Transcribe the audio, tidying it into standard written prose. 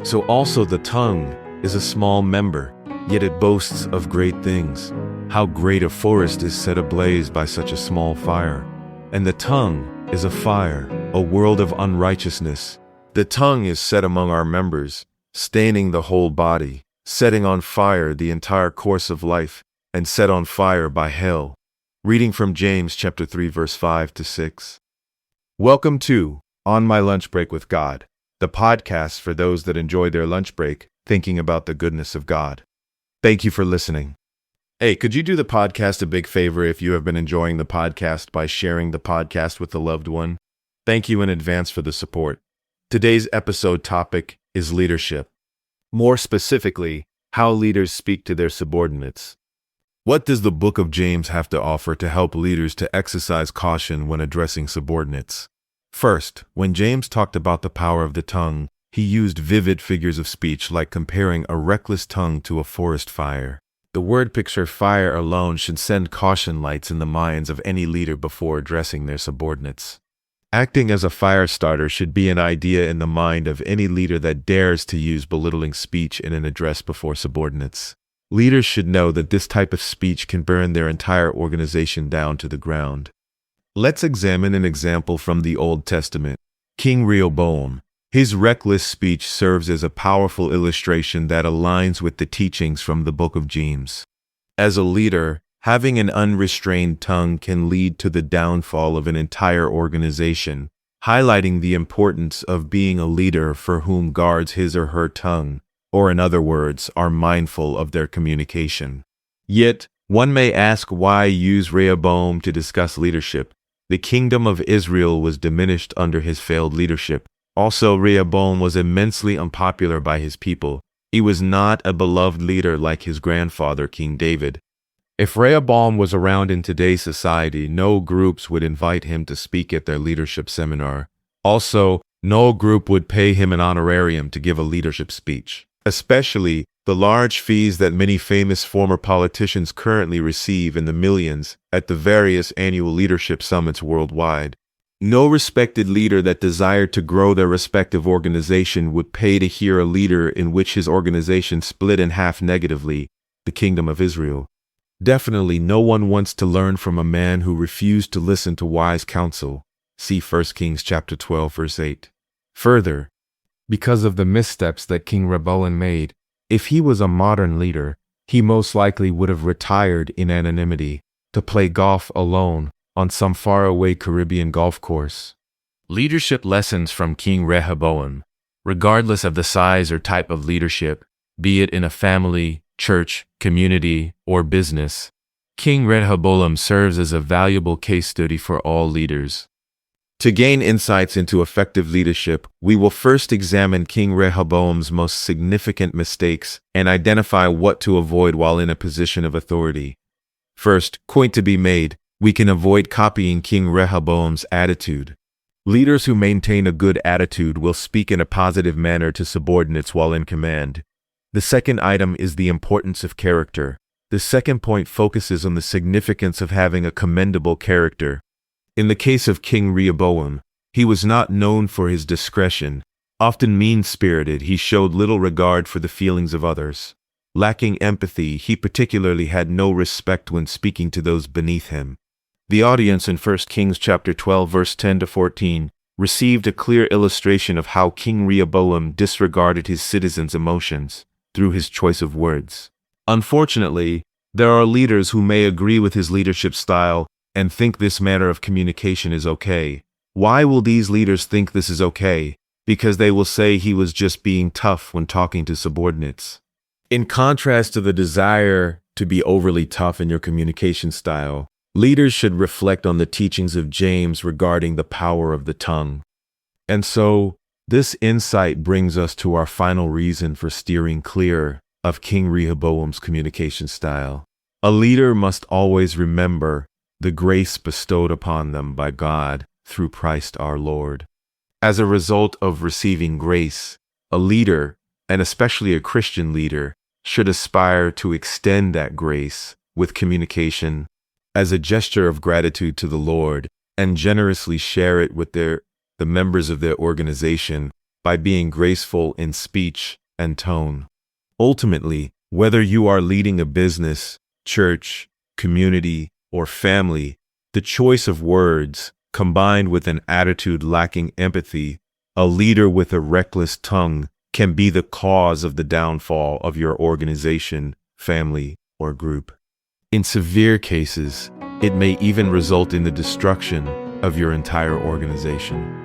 So also the tongue is a small member, yet it boasts of great things. How great a forest is set ablaze by such a small fire. And the tongue is a fire, a world of unrighteousness. The tongue is set among our members, staining the whole body, setting on fire the entire course of life, and set on fire by hell. Reading from James chapter 3, verse 5 to 6. Welcome to On My Lunch Break with God, the podcast for those that enjoy their lunch break thinking about the goodness of God. Thank you for listening. Hey, could you do the podcast a big favor if you have been enjoying the podcast by sharing the podcast with a loved one? Thank you in advance for the support. Today's episode topic is leadership. More specifically, how leaders speak to their subordinates. What does the book of James have to offer to help leaders to exercise caution when addressing subordinates? First, when James talked about the power of the tongue, he used vivid figures of speech like comparing a reckless tongue to a forest fire. The word picture fire alone should send caution lights in the minds of any leader before addressing their subordinates. Acting as a fire starter should be an idea in the mind of any leader that dares to use belittling speech in an address before subordinates. Leaders should know that this type of speech can burn their entire organization down to the ground. Let's examine an example from the Old Testament. King Rehoboam. His reckless speech serves as a powerful illustration that aligns with the teachings from the book of James. As a leader, having an unrestrained tongue can lead to the downfall of an entire organization, highlighting the importance of being a leader for whom guards his or her tongue, or in other words, are mindful of their communication. Yet, one may ask why use Rehoboam to discuss leadership. The kingdom of Israel was diminished under his failed leadership. Also, Rehoboam was immensely unpopular by his people. He was not a beloved leader like his grandfather, King David. If Rehoboam was around in today's society, no groups would invite him to speak at their leadership seminar. Also, no group would pay him an honorarium to give a leadership speech, especially the large fees that many famous former politicians currently receive in the millions at the various annual leadership summits worldwide. No respected leader that desired to grow their respective organization would pay to hear a leader in which his organization split in half negatively, the kingdom of Israel. Definitely no one wants to learn from a man who refused to listen to wise counsel. See 1 Kings chapter 12, verse 8. Further, because of the missteps that King Rehoboam made, if he was a modern leader, he most likely would have retired in anonymity to play golf alone on some faraway Caribbean golf course. Leadership lessons from King Rehoboam. Regardless of the size or type of leadership, be it in a family, church, community, or business, King Rehoboam serves as a valuable case study for all leaders. To gain insights into effective leadership, we will first examine King Rehoboam's most significant mistakes and identify what to avoid while in a position of authority. First, point to be made. We can avoid copying King Rehoboam's attitude. Leaders who maintain a good attitude will speak in a positive manner to subordinates while in command. The second item is the importance of character. The second point focuses on the significance of having a commendable character. In the case of King Rehoboam, he was not known for his discretion. Often mean-spirited, he showed little regard for the feelings of others. Lacking empathy, he particularly had no respect when speaking to those beneath him. The audience in 1 Kings chapter 12, verse 10 to 14, received a clear illustration of how King Rehoboam disregarded his citizens' emotions through his choice of words. Unfortunately, there are leaders who may agree with his leadership style and think this manner of communication is okay. Why will these leaders think this is okay? Because they will say he was just being tough when talking to subordinates. In contrast to the desire to be overly tough in your communication style, leaders should reflect on the teachings of James regarding the power of the tongue. And so, this insight brings us to our final reason for steering clear of King Rehoboam's communication style. A leader must always remember the grace bestowed upon them by God through Christ our Lord. As a result of receiving grace, a leader, and especially a Christian leader, should aspire to extend that grace with communication as a gesture of gratitude to the Lord and generously share it with the members of their organization by being graceful in speech and tone. Ultimately, whether you are leading a business, church, community, or family, the choice of words, combined with an attitude lacking empathy, a leader with a reckless tongue, can be the cause of the downfall of your organization, family, or group. In severe cases, it may even result in the destruction of your entire organization.